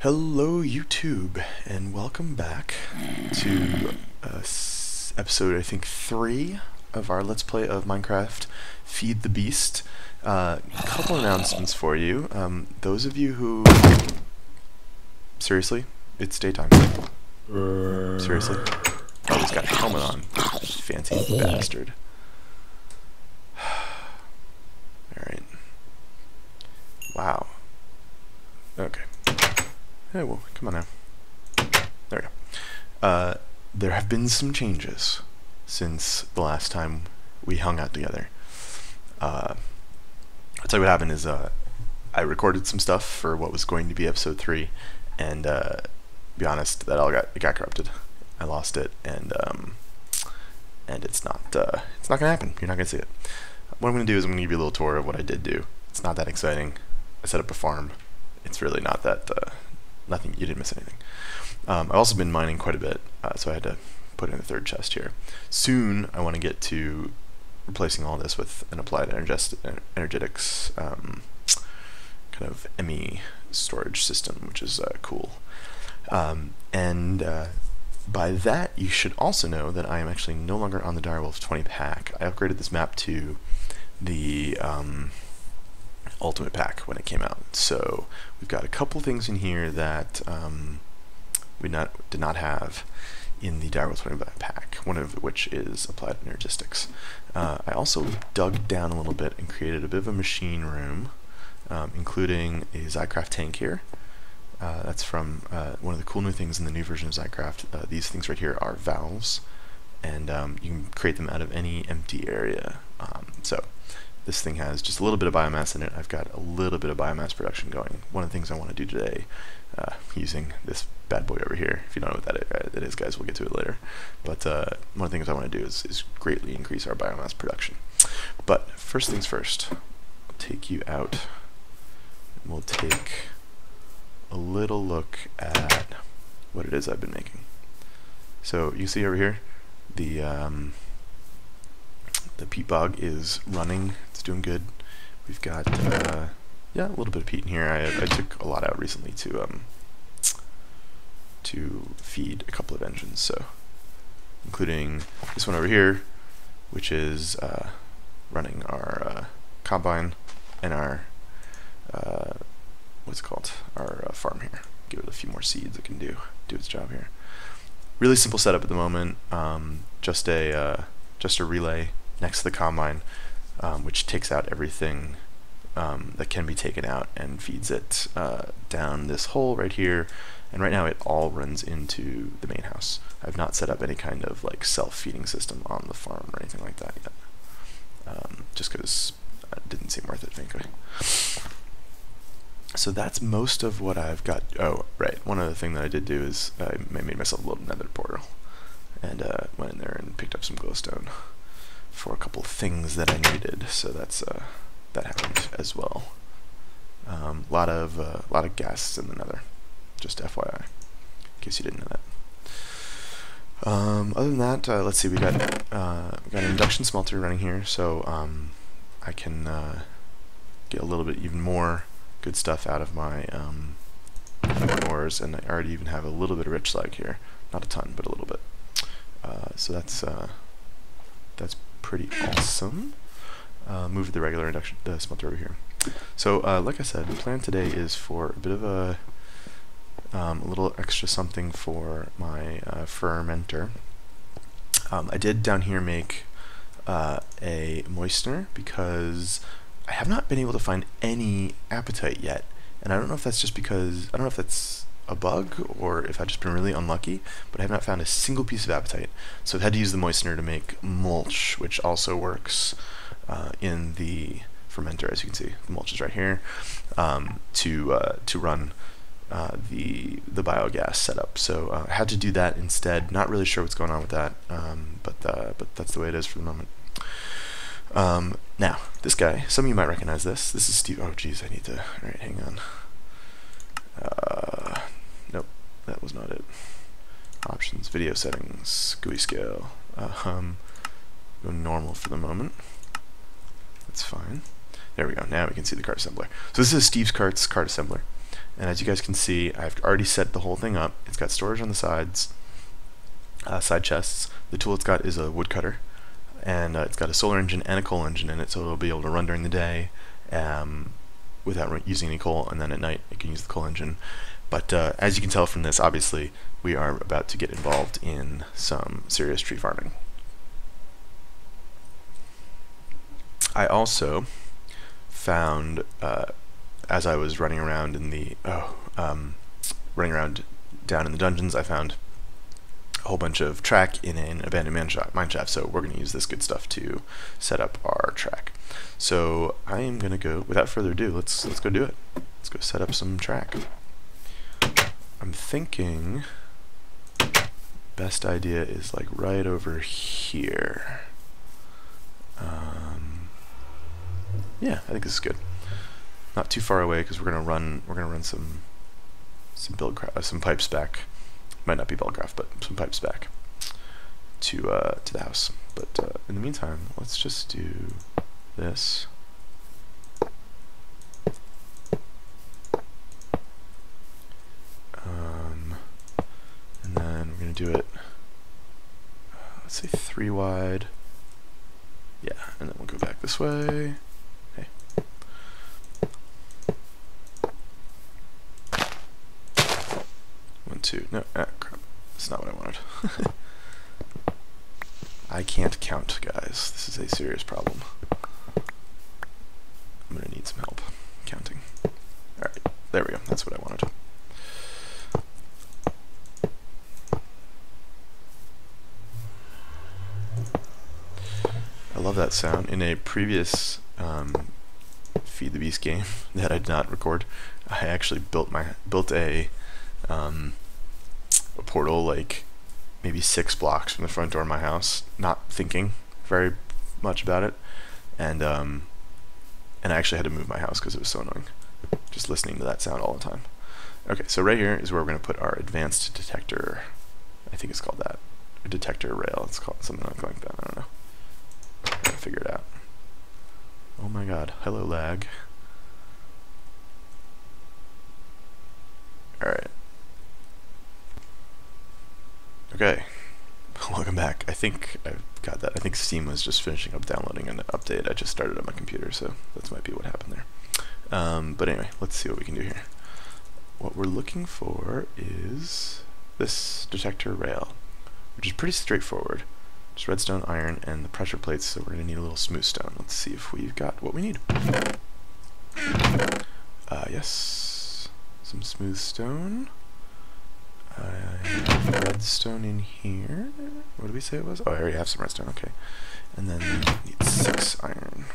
Hello YouTube, and welcome back to episode, I think, 3 of our Let's Play of Minecraft Feed the Beast. A couple announcements for you. Those of you who... Seriously? It's daytime. Seriously? Oh, he's got a helmet on. Fancy bastard. Alright. Wow. Okay. Hey, well, come on now. There we go. There have been some changes since the last time we hung out together. I'll tell you what happened is I recorded some stuff for what was going to be episode 3, and to be honest, that all got corrupted. I lost it, and it's not gonna happen. You're not gonna see it. What I'm gonna do is I'm gonna give you a little tour of what I did do. It's not that exciting. I set up a farm. It's really not that. Nothing, you didn't miss anything. I've also been mining quite a bit, so I had to put in a third chest here. Soon, I want to get to replacing all this with an Applied Energistics kind of ME storage system, which is cool. By that, you should also know that I am actually no longer on the Direwolf 20 pack. I upgraded this map to the Ultimate pack when it came out. So we've got a couple things in here that we did not have in the Direwolf 20 pack, one of which is Applied Energistics. I also dug down a little bit and created a bit of a machine room, including a Zycraft tank here. That's from one of the cool new things in the new version of Zycraft. These things right here are valves, and you can create them out of any empty area. So this thing has just a little bit of biomass in it. I've got a little bit of biomass production going. One of the things I want to do today, using this bad boy over here, if you don't know what that is, guys, we'll get to it later. But one of the things I want to do is greatly increase our biomass production. But first things first, I'll take you out, and we'll take a little look at what it is I've been making. So you see over here, the peat bog is running. It's doing good. We've got yeah, a little bit of peat in here. I took a lot out recently to feed a couple of engines, so including this one over here, which is running our combine and our what's it called, our farm here. Give it a few more seeds. It can do its job here. Really simple setup at the moment. Just a relay next to the combine, which takes out everything that can be taken out and feeds it down this hole right here. And right now it all runs into the main house. I've not set up any kind of like self-feeding system on the farm or anything like that yet, just because it didn't seem worth it, frankly. So that's most of what I've got. Oh, right. One other thing that I did do is I made myself a little nether portal, and went in there and picked up some glowstone for a couple of things that I needed. So that's that happened as well. Lot of gas in the nether, just FYI, in case you didn't know that. Other than that, let's see. We got an induction smelter running here, so I can get a little bit even more good stuff out of my ores, and I already even have a little bit of rich slag here. Not a ton, but a little bit. So that's pretty awesome. Move the regular the smelter over here. So like I said, the plan today is for a bit of a little extra something for my fermenter. I did down here make a moistener because I have not been able to find any apatite yet, and I don't know if that's just because I don't know if that's a bug or if I've just been really unlucky, but I have not found a single piece of apatite. So I've had to use the moistener to make mulch, which also works in the fermenter, as you can see. The mulch is right here, to run the biogas setup. So I had to do that instead. Not really sure what's going on with that, but that's the way it is for the moment. Now, this guy, some of you might recognize this. This is Steve. Oh, geez, I need to. Alright, hang on. Nope, that was not it. Options, video settings, GUI scale. Go normal for the moment. That's fine. There we go. Now we can see the cart assembler. So this is Steve's cart assembler. And as you guys can see, I've already set the whole thing up. It's got storage on the sides, side chests. The tool it's got is a woodcutter, and it's got a solar engine and a coal engine in it, so it'll be able to run during the day without using any coal, and then at night it can use the coal engine. But as you can tell from this, obviously we are about to get involved in some serious tree farming. I also found, as I was running around in the running around down in the dungeons, I found a whole bunch of track in an abandoned mine shaft. So we're going to use this good stuff to set up our track. So I am going to go, without further ado, let's go do it. Let's go set up some track. I'm thinking best idea is like right over here. Yeah, I think this is good. Not too far away because we're gonna run some pipes back. Might not be Belgraph, but some pipes back to the house. But in the meantime, let's just do this. And then we're gonna do it. Let's say 3 wide. Yeah, and then we'll go back this way. Hey. 1, 2. No, crap. That's not what I wanted. I can't count, guys. This is a serious problem. I'm gonna need some help counting. Alright, there we go. That's what I wanted. I love that sound. In a previous Feed the Beast game that I did not record, I actually built a portal like maybe 6 blocks from the front door of my house, not thinking very much about it, and I actually had to move my house because it was so annoying, just listening to that sound all the time. Okay, so right here is where we're going to put our advanced detector. I think it's called that. A detector rail. It's called something like that. I don't know. Gotta figure it out. Oh my god, hello lag. Alright. Okay. Welcome back. I think I've got that. I think Steam was just finishing up downloading an update. I just started on my computer, so that might be what happened there. But anyway, let's see what we can do here. What we're looking for is this detector rail, which is pretty straightforward. Just redstone, iron, and the pressure plates, so we're going to need a little smooth stone. Let's see if we've got what we need. Yes, some smooth stone. I have redstone in here. What did we say it was? Oh, I already have some redstone, okay. And then we need 6 iron.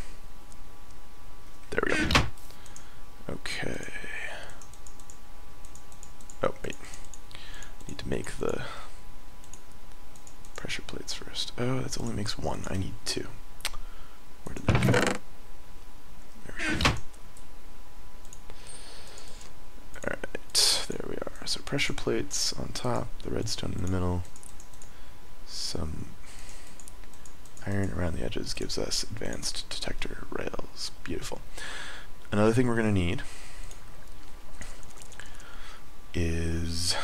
There we go. Okay. Oh, wait. Need to make the pressure plates first. Oh, that only makes 1. I need 2. Where did that go? There we go. Alright, there we are. So pressure plates on top, the redstone in the middle, some iron around the edges gives us advanced detector rails. Beautiful. Another thing we're going to need is,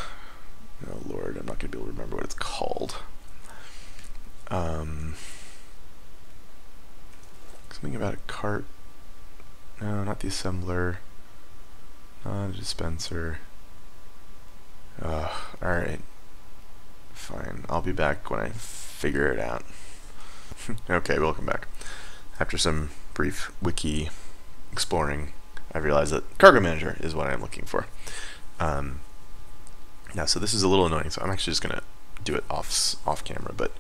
oh lord, I'm not going to be able to remember what it's called. Something about a cart. No, not the assembler. Not a dispenser. Alright. Fine. I'll be back when I figure it out. Okay, welcome back. After some brief wiki exploring, I realized that cargo manager is what I'm looking for. Now, so this is a little annoying, so I'm actually just going to do it off camera, but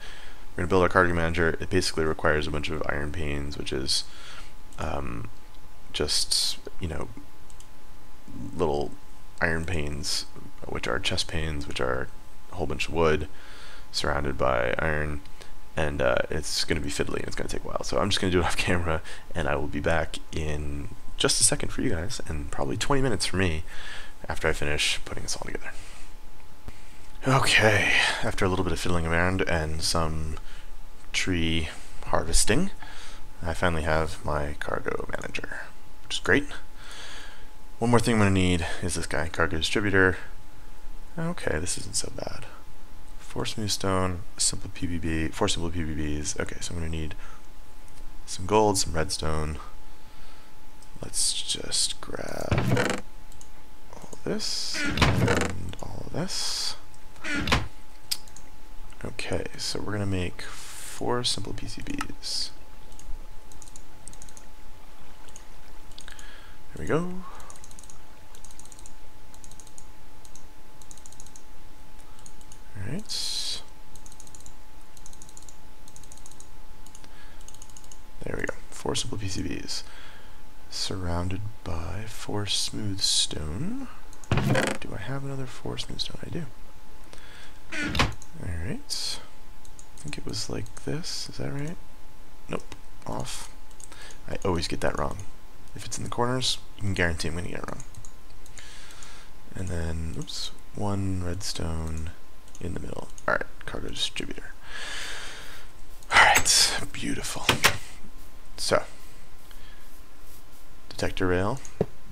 we're going to build our cargo manager. It basically requires a bunch of iron panes, which is just, you know, little iron panes, which are chest panes, which are a whole bunch of wood surrounded by iron, and it's going to be fiddly and it's going to take a while. So I'm just going to do it off camera, and I will be back in just a second for you guys, and probably 20 minutes for me after I finish putting this all together. Okay, after a little bit of fiddling around and some tree harvesting, I finally have my cargo manager, which is great. one more thing I'm going to need is this guy, cargo distributor. Okay, this isn't so bad. 4 smooth stone, simple PVB, 4 simple PVBs. Okay, so I'm going to need some gold, some redstone. Let's just grab all this and all of this. Okay, so we're going to make 4 simple PCBs. There we go. Alright. There we go. 4 simple PCBs. Surrounded by 4 smooth stone. Do I have another 4 smooth stone? I do. Alright. I think it was like this. Is that right? Nope. Off. I always get that wrong. If it's in the corners, you can guarantee I'm going to get it wrong. And then, oops, 1 redstone in the middle. Alright, cargo distributor. Alright, beautiful. So, detector rail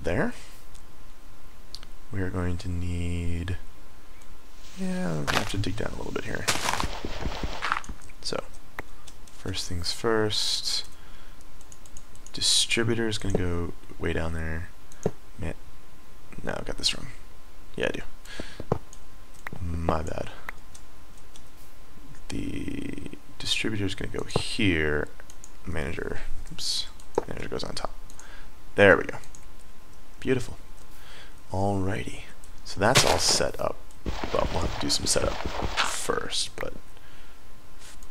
there. We are going to need, yeah, I'm going to have to dig down a little bit here. So, first things first, distributor is going to go way down there. Man, no, I got this wrong. Yeah, I do. My bad. The distributor is going to go here. Manager, oops, manager goes on top. There we go. Beautiful. Alrighty. So that's all set up. Well, we'll have to do some setup first, but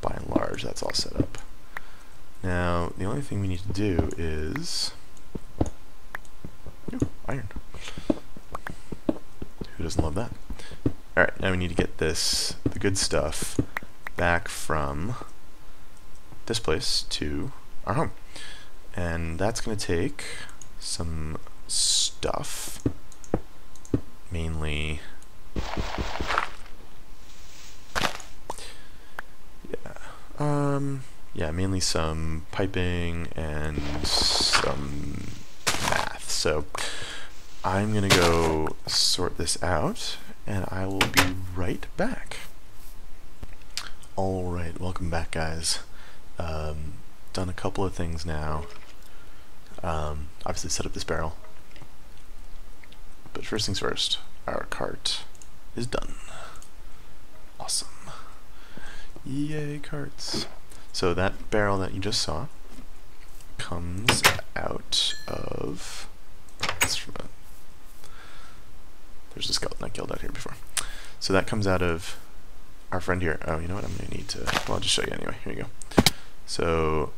by and large, that's all set up. Now, the only thing we need to do is... Ooh, iron. Who doesn't love that? Alright, now we need to get this, the good stuff, back from this place to our home. And that's going to take some stuff, mainly... yeah, mainly some piping and some math. So I'm gonna go sort this out and I will be right back. Alright, welcome back, guys. Done a couple of things now. Obviously set up this barrel. But first things first, our cart is done. Awesome. Yay, carts. So that barrel that you just saw comes out of... There's a skeleton I killed out here before. So that comes out of our friend here. Oh, you know what? I'm going to need to... Well, I'll just show you anyway. Here you go. So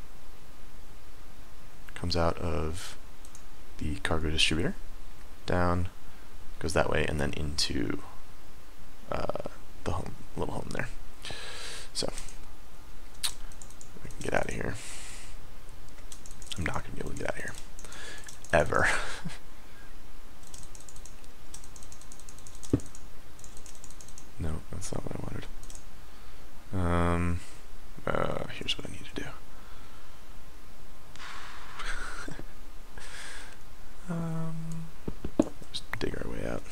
comes out of the cargo distributor. Down, goes that way, and then into the home, little home there. So we can get out of here. I'm not going to be able to get out of here. Ever. No, that's not what I wanted. Here's what I need to do. Just dig our way out.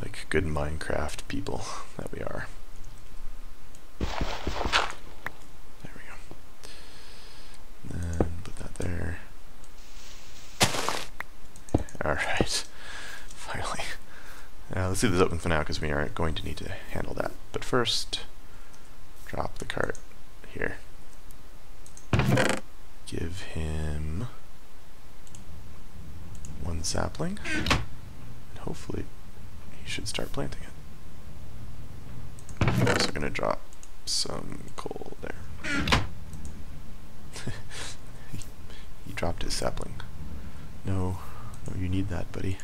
Like good Minecraft people that we are. There we go. And then put that there. Alright. Finally. Let's leave this open for now because we are going to need to handle that. But first, drop the cart here. Give him 1 sapling, and hopefully he should start planting it. I'm also going to drop some coal there. He dropped his sapling. No, no, you need that, buddy.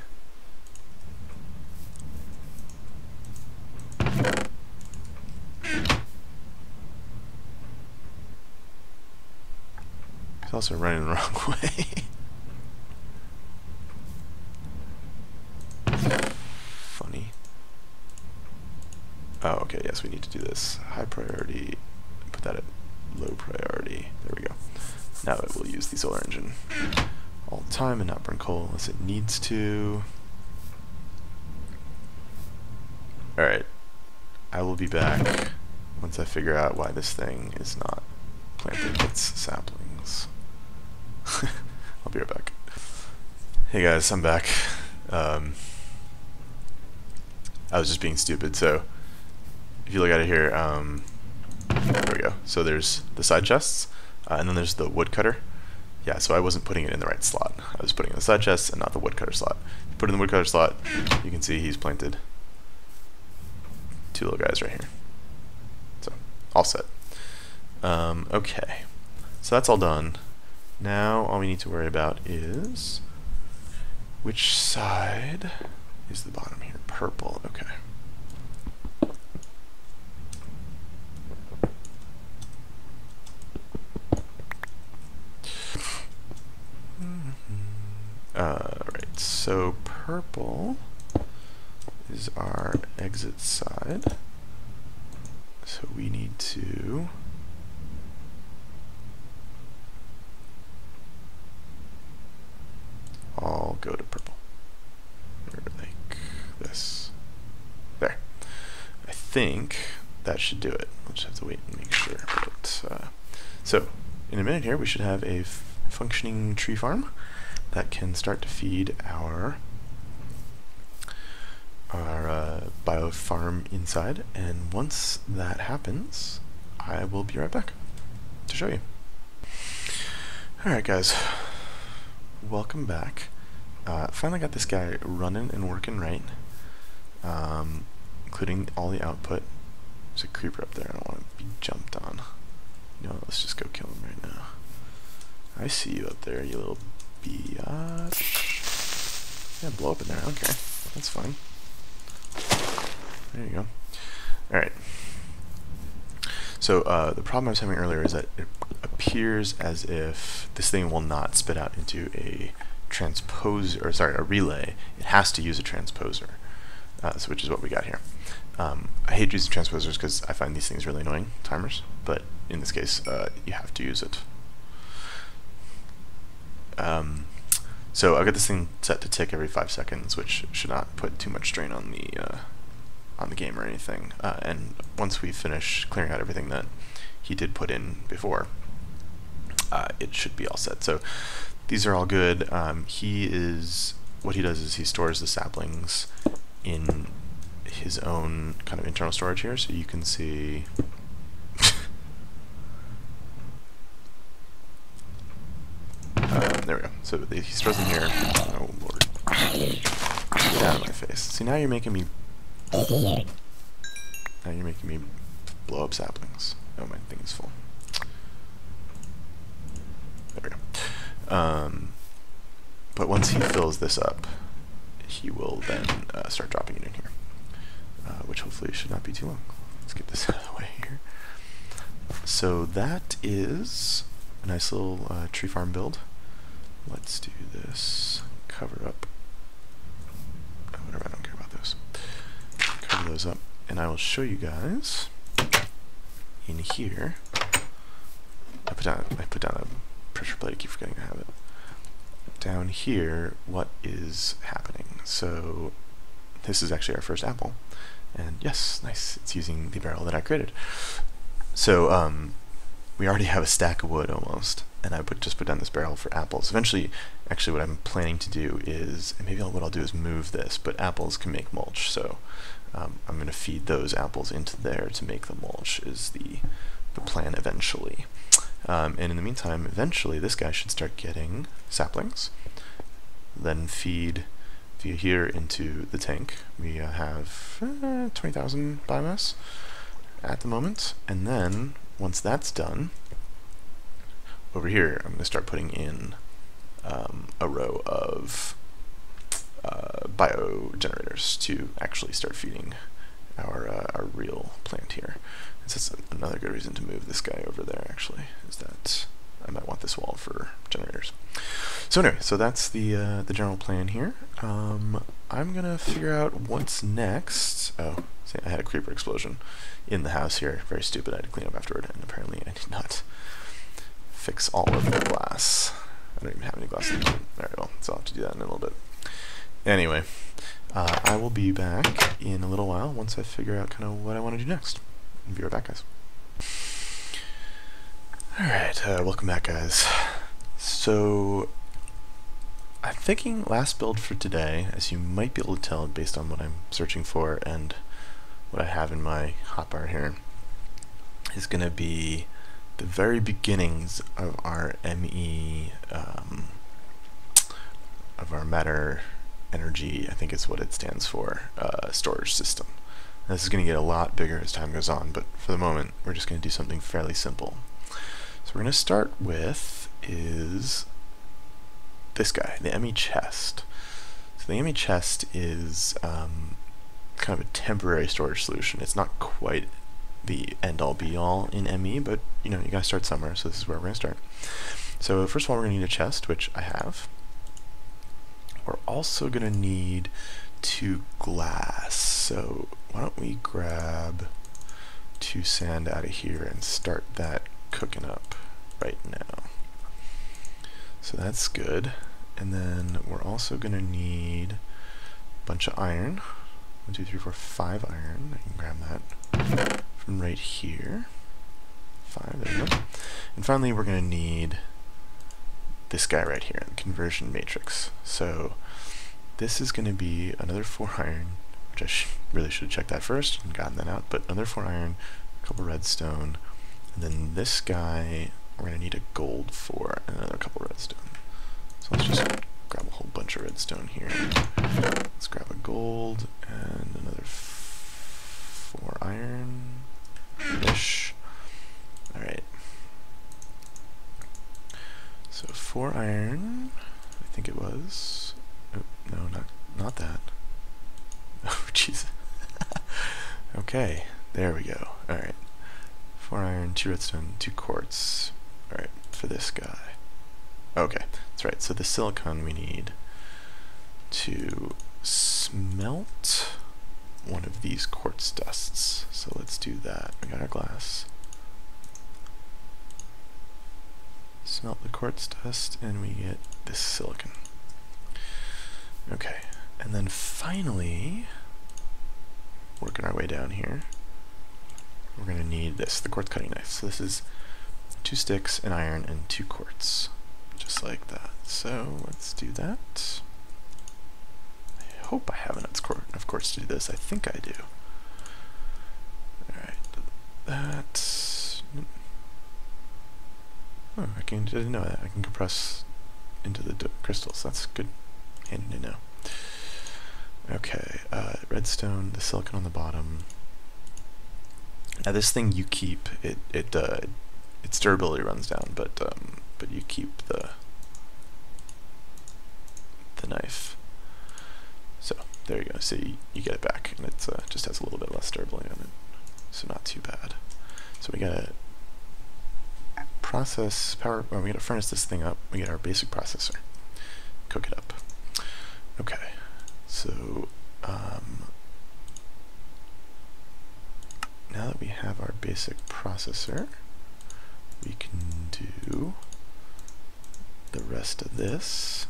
He's also running the wrong way. Funny. Oh, okay, yes, we need to do this. High priority, put that at low priority. There we go. Now it will use the solar engine. all the time and not burn coal unless it needs to. Alright, I will be back once I figure out why this thing is not planting its saplings. I'll be right back. Hey guys, I'm back. I was just being stupid, so if you look at it here, there we go. So there's the side chests, and then there's the woodcutter. Yeah, so I wasn't putting it in the right slot. I was putting it in the side chest and not the woodcutter slot. If you put it in the woodcutter slot, you can see he's planted 2 little guys right here. So, all set. Okay, so that's all done. Now all we need to worry about is which side is the bottom here? Purple, okay. Right, so purple is our exit side. So we need to all go to purple. Or like this. There. I think that should do it. We'll just have to wait and make sure. But, so, in a minute here, we should have a functioning tree farm that can start to feed our bio farm inside, and once that happens, I will be right back to show you. Alright guys, welcome back. Finally got this guy running and working right, including all the output. There's a creeper up there, I don't want to be jumped on. You know, let's just go kill him right now. I see you up there, you little biatch. Yeah, blow up in there, I don't care. That's fine. There you go. Alright. So, the problem I was having earlier is that it appears as if this thing will not spit out into a transposer, or sorry, a relay. It has to use a transposer, so which is what we got here. I hate using transposers because I find these things really annoying, timers, but in this case, you have to use it. So I've got this thing set to tick every 5 seconds, which should not put too much strain on the game or anything. And once we finish clearing out everything that he did put in before, it should be all set. So these are all good. What he does is he stores the saplings in his own kind of internal storage here, so you can see. There we go. So he stores them here. Oh lord. Get out of my face. See, now you're making me blow up saplings. Oh, my thing is full. There we go. But once he fills this up, he will then start dropping it in here, which hopefully should not be too long. Let's get this out of the way here. So that is a nice little tree farm build. Let's do this. Cover up. Oh, whatever, I don't care about those. Cover those up, and I will show you guys in here. I put down a pressure plate. I keep forgetting to have it. Down here, what is happening? So this is actually our first apple, and yes, nice. It's using the barrel that I created. So we already have a stack of wood almost, and I just put down this barrel for apples. Eventually, actually what I'm planning to do is, and maybe what I'll do is move this, but apples can make mulch, so I'm going to feed those apples into there to make the mulch is the plan eventually. And in the meantime, eventually this guy should start getting saplings, then feed via here into the tank. We have 20,000 biomass at the moment, and then once that's done, over here I'm going to start putting in a row of bio generators to actually start feeding our real plant here. And so that's another good reason to move this guy over there, actually, is that I might want this wall for generators. So anyway, so that's the general plan here. I'm gonna figure out what's next. Oh, see, I had a creeper explosion in the house here. Very stupid. I had to clean up afterward, and apparently I did not fix all of the glass. I don't even have any glass in the room. Alright, well, so I'll have to do that in a little bit. Anyway, I will be back in a little while once I figure out kind of what I want to do next. I'll be right back, guys. Alright, welcome back, guys. So, I'm thinking last build for today, as you might be able to tell based on what I'm searching for and what I have in my hotbar here, is going to be the very beginnings of our ME, of our matter energy, I think is what it stands for, storage system. And this is going to get a lot bigger as time goes on, but for the moment, we're just going to do something fairly simple. So we're going to start with is this guy, the ME chest. So the ME chest is kind of a temporary storage solution. It's not quite the end-all be-all in ME, but you know, you gotta start somewhere, so this is where we're gonna start. So first of all, we're gonna need a chest, which I have. We're also gonna need 2 glass. So why don't we grab 2 sand out of here and start that cooking up right now. So that's good. And then we're also gonna need a bunch of iron. 1, 2, 3, 4, 5 iron. I can grab that from right here. 5, there we go. And finally, we're going to need this guy right here, the conversion matrix. So this is going to be another 4 iron, which I really should have checked that first and gotten that out, but another 4 iron, a couple redstone, and then this guy we're going to need a gold for, and another couple redstone. So let's just grab a whole bunch of redstone here. Let's grab a gold and another 4 iron-ish. Alright. So 4 iron, I think it was. Oh, no, not that. Oh, jeez. Okay, there we go. Alright. 4 iron, 2 redstone, 2 quartz. Alright, for this guy. Okay, that's right. So the silicon we need to smelt one of these quartz dusts. So let's do that. We got our glass. Smelt the quartz dust and we get this silicon. Okay, and then finally, working our way down here, we're going to need this, the quartz cutting knife. So this is 2 sticks, an iron, and 2 quartz. Just like that. So let's do that. I hope I have enough quartz to do this. I think I do. Alright, that. Oh, I didn't know that. I can compress into the crystals. That's good. Handy to know. Okay, redstone, the silicon on the bottom. Now this thing you keep. Its durability runs down, but you keep the knife. So there you go. So you get it back, and it just has a little bit less durability on it, so not too bad. So we gotta process power. Well, we gotta furnace this thing up. We get our basic processor, cook it up. Okay, so now that we have our basic processor, we can do the rest of this,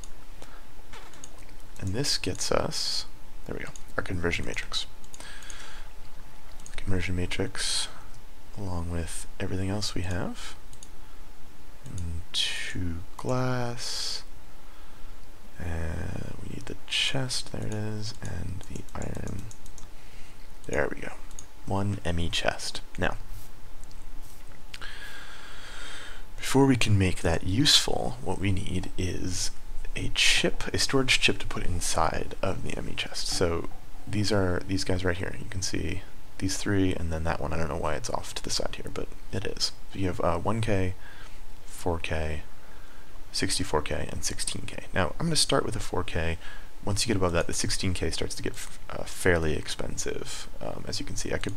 and this gets us, there we go, our conversion matrix. Conversion matrix, along with everything else we have, and 2 glass, and we need the chest, there it is, and the iron, there we go, 1 ME chest. Now, before we can make that useful, what we need is a chip, a storage chip to put inside of the ME chest. So these are these guys right here. You can see these 3, and then that one. I don't know why it's off to the side here, but it is. So you have 1K, 4K, 64K, and 16K. Now I'm going to start with a 4K. Once you get above that, the 16K starts to get fairly expensive. As you can see, I could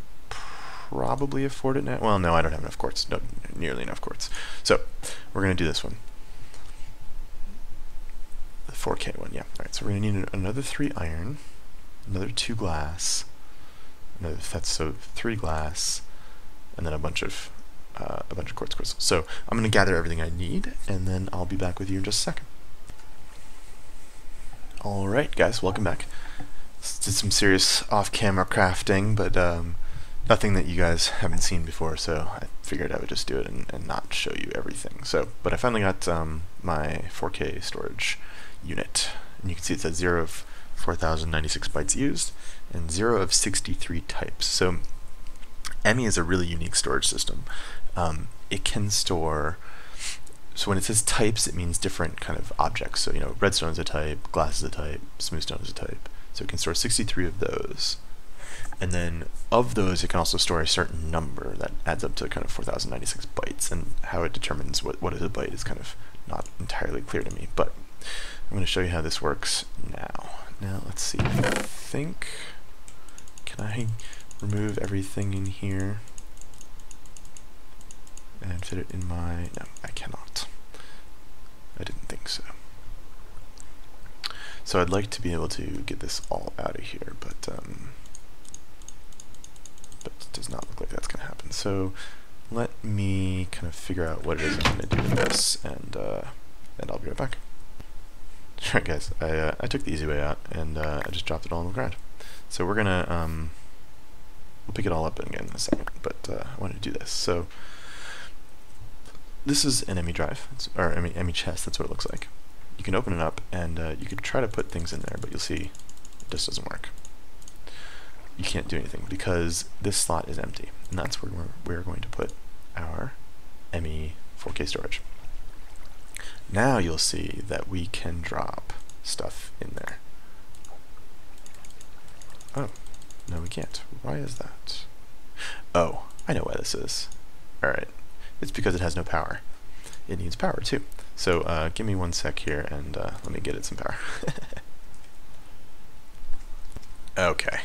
probably afford it now. Well, no, I don't have enough quartz. No, nearly enough quartz. So we're going to do this one. The 4K one, yeah. Alright, so we're going to need another 3 iron, another 2 glass, another, that's so 3 glass, and then a bunch of a bunch of quartz crystals. So I'm going to gather everything I need, and then I'll be back with you in just a second. Alright guys, welcome back. Did some serious off-camera crafting, but nothing that you guys haven't seen before, so I figured I would just do it and not show you everything. So, but I finally got my 4K storage unit, and you can see it says 0 of 4096 bytes used, and 0 of 63 types. So EMI is a really unique storage system. It can store, so when it says types, it means different kind of objects. So, you know, redstone is a type, glass is a type, smooth stone is a type. So it can store 63 of those. And then of those, it can also store a certain number that adds up to kind of 4096 bytes. And how it determines what is a byte is kind of not entirely clear to me. But I'm going to show you how this works now. Now, let's see. I think, can I remove everything in here and fit it in my, no, I cannot. I didn't think so. So I'd like to be able to get this all out of here, but it does not look like that's going to happen. So let me kind of figure out what it is I'm going to do with this, and I'll be right back. Alright guys, I took the easy way out, and I just dropped it all on the ground. So we're going to, we'll pick it all up again in a second, but I wanted to do this. So this is an EMI drive, or EMI chest, that's what it looks like. You can open it up, and you could try to put things in there, but you'll see it just doesn't work. You can't do anything because this slot is empty, and that's where we're going to put our EMI 4K storage. Now you'll see that we can drop stuff in there. Oh, no we can't. Why is that? Oh, I know why this is. Alright, it's because it has no power. It needs power too. So give me 1 sec here, and let me get it some power. Okay.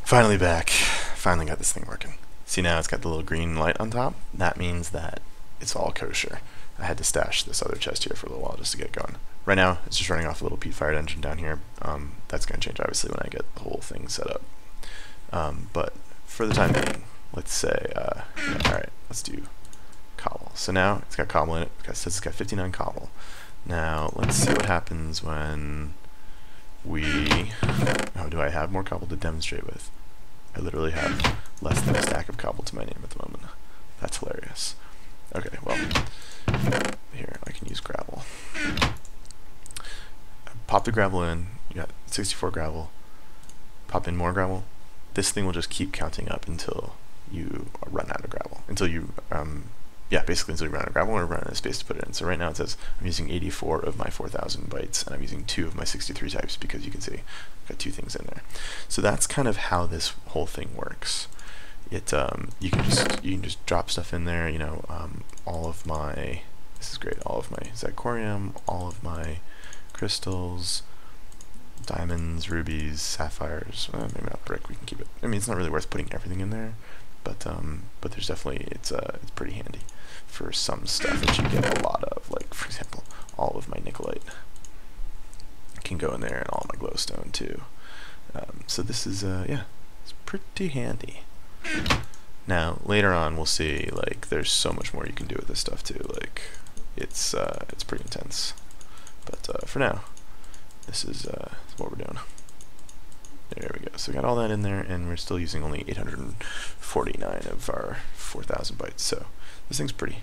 Finally back. Finally got this thing working. See, now it's got the little green light on top. That means that it's all kosher. I had to stash this other chest here for a little while just to get going. Right now, it's just running off a little peat-fired engine down here. That's going to change, obviously, when I get the whole thing set up. But for the time being, let's say, alright, let's do cobble. So now it's got cobble in it, because it's got 59 cobble. Now, let's see what happens when we... Oh, do I have more cobble to demonstrate with? I literally have less than a stack of cobble to my name at the moment. That's hilarious. Okay, well, here, I can use gravel. Pop the gravel in, you got 64 gravel. Pop in more gravel. This thing will just keep counting up until you run out of gravel. Until you, basically until you run out of gravel or run out of space to put it in. So right now it says I'm using 84 of my 4000 bytes, and I'm using 2 of my 63 types because you can see I've got 2 things in there. So that's kind of how this whole thing works. It you can just drop stuff in there. You know, all of my, this is great. All of my zirconium, all of my crystals, diamonds, rubies, sapphires. Maybe not brick. We can keep it. I mean, it's not really worth putting everything in there, but there's definitely it's pretty handy for some stuff that you get a lot of. Like for example, all of my nickelite can go in there, and all of my glowstone too. So this is it's pretty handy. Now later on we'll see, like, there's so much more you can do with this stuff too. Like it's pretty intense. But for now, this is what we're doing. There we go. So we got all that in there, and we're still using only 849 of our 4000 bytes. So this thing's pretty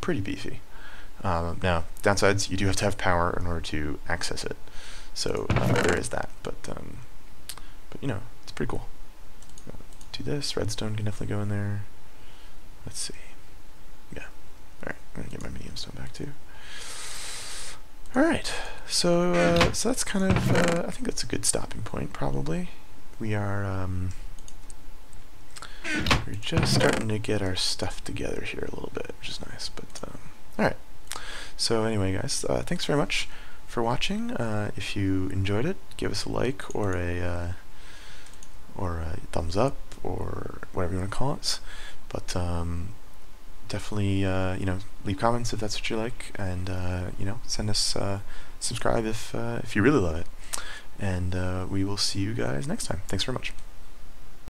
beefy. Now, downsides, you do have to have power in order to access it. So there is that. But you know, it's pretty cool. Do this. Redstone can definitely go in there. Let's see. Yeah. All right. I'm gonna get my medium stone back too. All right. So that's kind of. I think that's a good stopping point. Probably. We are. We're just starting to get our stuff together here a little bit, which is nice. But all right. So anyway, guys, thanks very much for watching. If you enjoyed it, give us a like or a thumbs up or whatever you want to call it. But definitely, you know, leave comments if that's what you like, and you know, send us subscribe if you really love it. And we will see you guys next time. Thanks very much.